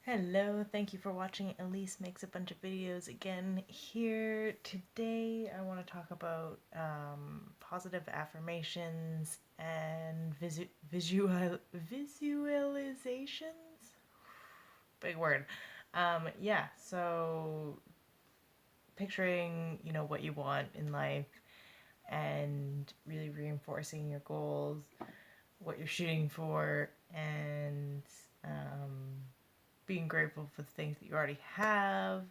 Hello, thank you for watching. Elise Makes a Bunch of Videos again here. Today I want to talk about positive affirmations and visualizations. Big word. Yeah, so picturing, what you want in life and really reinforcing your goals, what you're shooting for, and being grateful for the things that you already have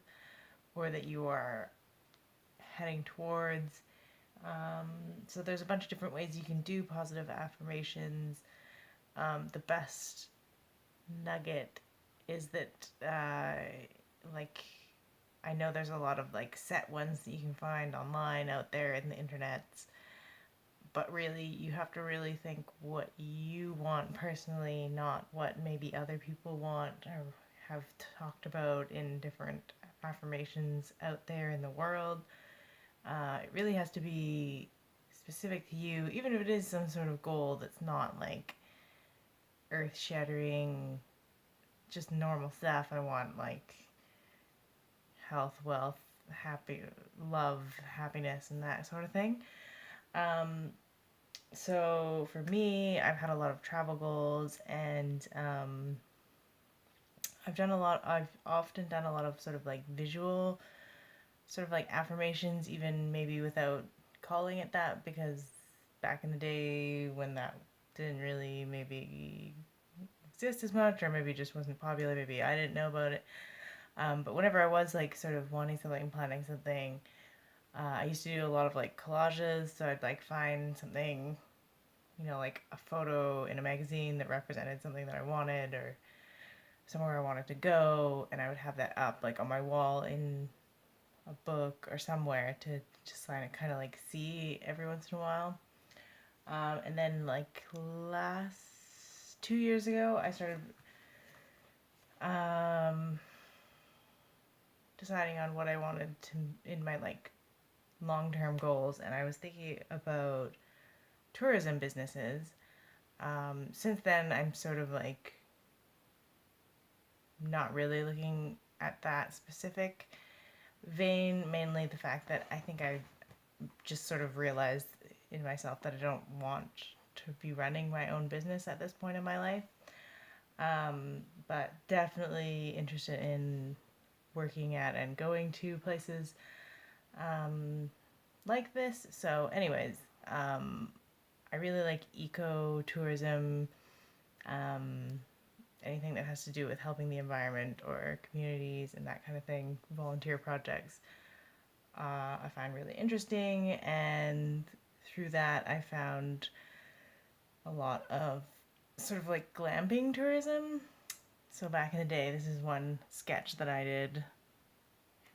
or that you are heading towards. So there's a bunch of different ways you can do positive affirmations. The best nugget is that, like, I know there's a lot of like set ones that you can find online out there in the internet, but really you have to really think what you want personally, not what maybe other people want or have talked about in different affirmations out there in the world. It really has to be specific to you, even if it is some sort of goal that's not like earth shattering, just normal stuff. I want like health, wealth, happy, love, happiness, and that sort of thing. Um, so for me, I've had a lot of travel goals, and I've often done a lot of sort of like visual, sort of like affirmations, even maybe without calling it that, because back in the day when that didn't really maybe exist as much, or maybe just wasn't popular, maybe I didn't know about it. But whenever I was like sort of wanting something, planning something, I used to do a lot of like collages. So I'd like find something, like a photo in a magazine that represented something that I wanted, or somewhere I wanted to go, and I would have that up like on my wall in a book or somewhere to just kind of like see every once in a while. And then like last 2 years ago, I started um, deciding on what I wanted to in my like long-term goals, and I was thinking about tourism businesses. Since then, I'm sort of like not really looking at that specific vein, mainly the fact that I think I just sort of realized in myself that I don't want to be running my own business at this point in my life. But definitely interested in working at and going to places like this. So, anyways, I really like eco tourism, um, anything that has to do with helping the environment or communities and that kind of thing, volunteer projects. I find really interesting, and through that, I found a lot of sort of like glamping tourism. So back in the day, this is one sketch that I did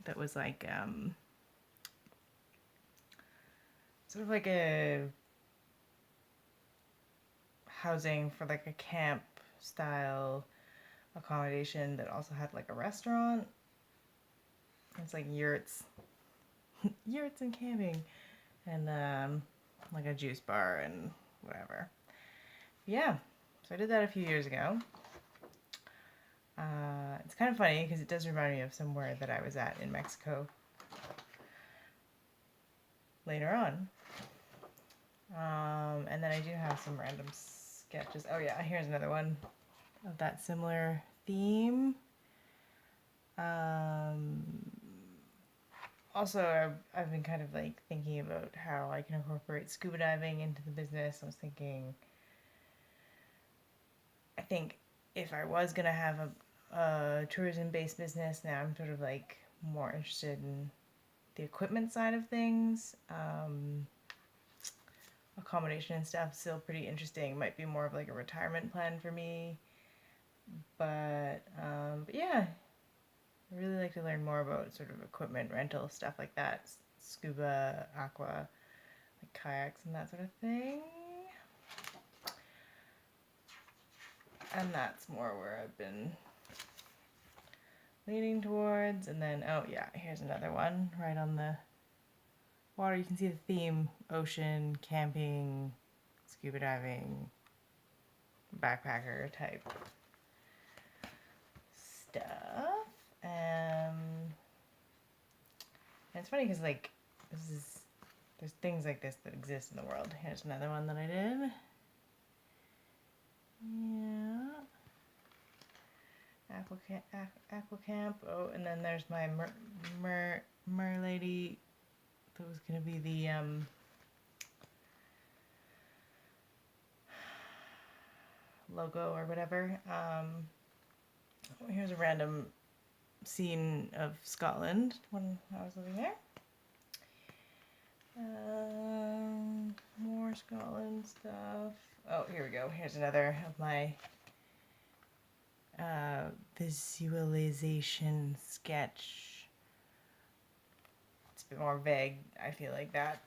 that was like sort of like a housing for like a camp style accommodation that also had like a restaurant. It's like yurts, yurts and camping, and like a juice bar and whatever. Yeah, so I did that a few years ago. It's kind of funny because it does remind me of somewhere that I was at in Mexico later on. And then I do have some random sketches. Oh yeah, here's another one of that similar theme. Um, Also, I've been kind of like thinking about how I can incorporate scuba diving into the business. I was thinking, I think if I was gonna have a tourism-based business, now I'm sort of like more interested in the equipment side of things. Accommodation and stuff still pretty interesting. Might be more of like a retirement plan for me, but yeah, I really like to learn more about sort of equipment rental stuff like that, scuba, aqua, like kayaks and that sort of thing. And that's more where I've been leaning towards. And then, oh yeah, here's another one right on the water. You can see the theme: ocean, camping, scuba diving, backpacker type stuff. it's funny because like there's things like this that exist in the world. Here's another one that I did. Yeah. Aquacamp. Oh, and then there's my mer lady. That was gonna be the logo or whatever. Here's a random scene of Scotland when I was living there. More Scotland stuff. Oh, here we go. Here's another of my visualization sketch. It's a bit more vague, I feel like that.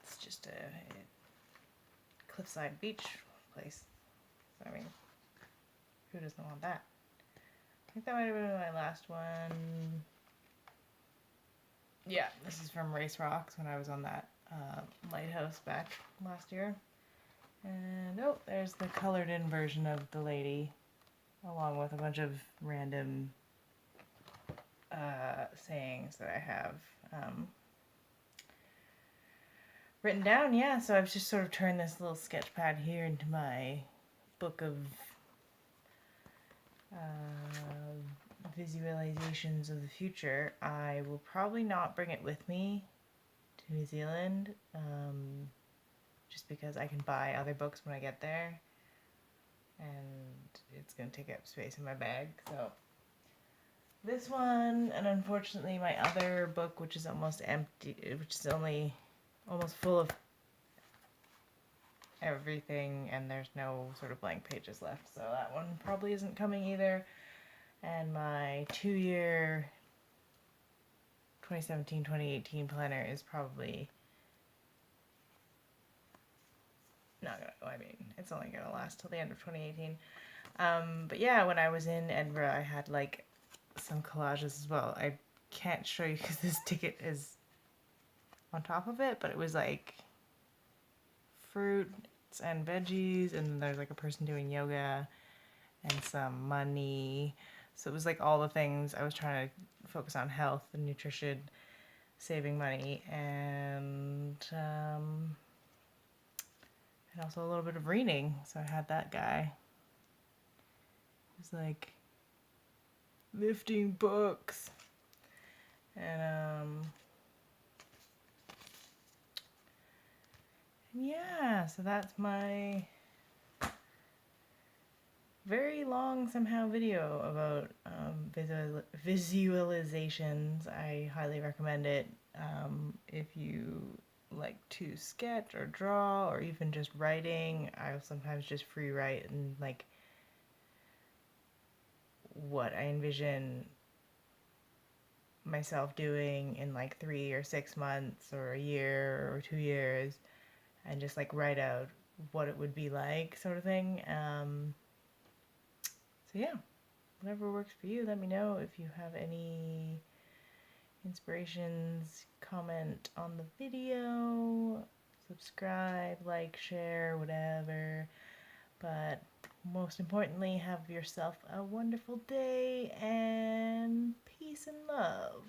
It's just a cliffside beach place. So, I mean, who doesn't want that? I think that might have been my last one. Yeah, this is from Race Rocks when I was on that lighthouse back last year. And oh, there's the colored in version of the lady, along with a bunch of random sayings that I have written down. Yeah, so I've just sort of turned this little sketch pad here into my book of visualizations of the future. I will probably not bring it with me to New Zealand, just because I can buy other books when I get there, and it's going to take up space in my bag. So this one, and unfortunately my other book, which is almost empty, which is only almost full of everything, and there's no sort of blank pages left, so that one probably isn't coming either. And my 2-year 2017-2018 planner is probably not gonna, I mean, it's only gonna last till the end of 2018. But yeah, when I was in Edinburgh, I had like some collages as well. I can't show you because this ticket is on top of it, but it was like fruits and veggies, and there's like a person doing yoga and some money. So it was like all the things. I was trying to focus on health and nutrition, saving money, and also a little bit of reading. So I had that guy. It was like lifting books, and yeah, so that's my very long somehow video about visualizations. I highly recommend it if you like to sketch or draw, or even just writing. I'll sometimes just free write and like what I envision myself doing in like 3 or 6 months or a year or 2 years, and just like write out what it would be like, sort of thing. So yeah, whatever works for you, let me know. If you have any inspirations, comment on the video, subscribe, like, share, whatever. But most importantly, have yourself a wonderful day, and peace and love.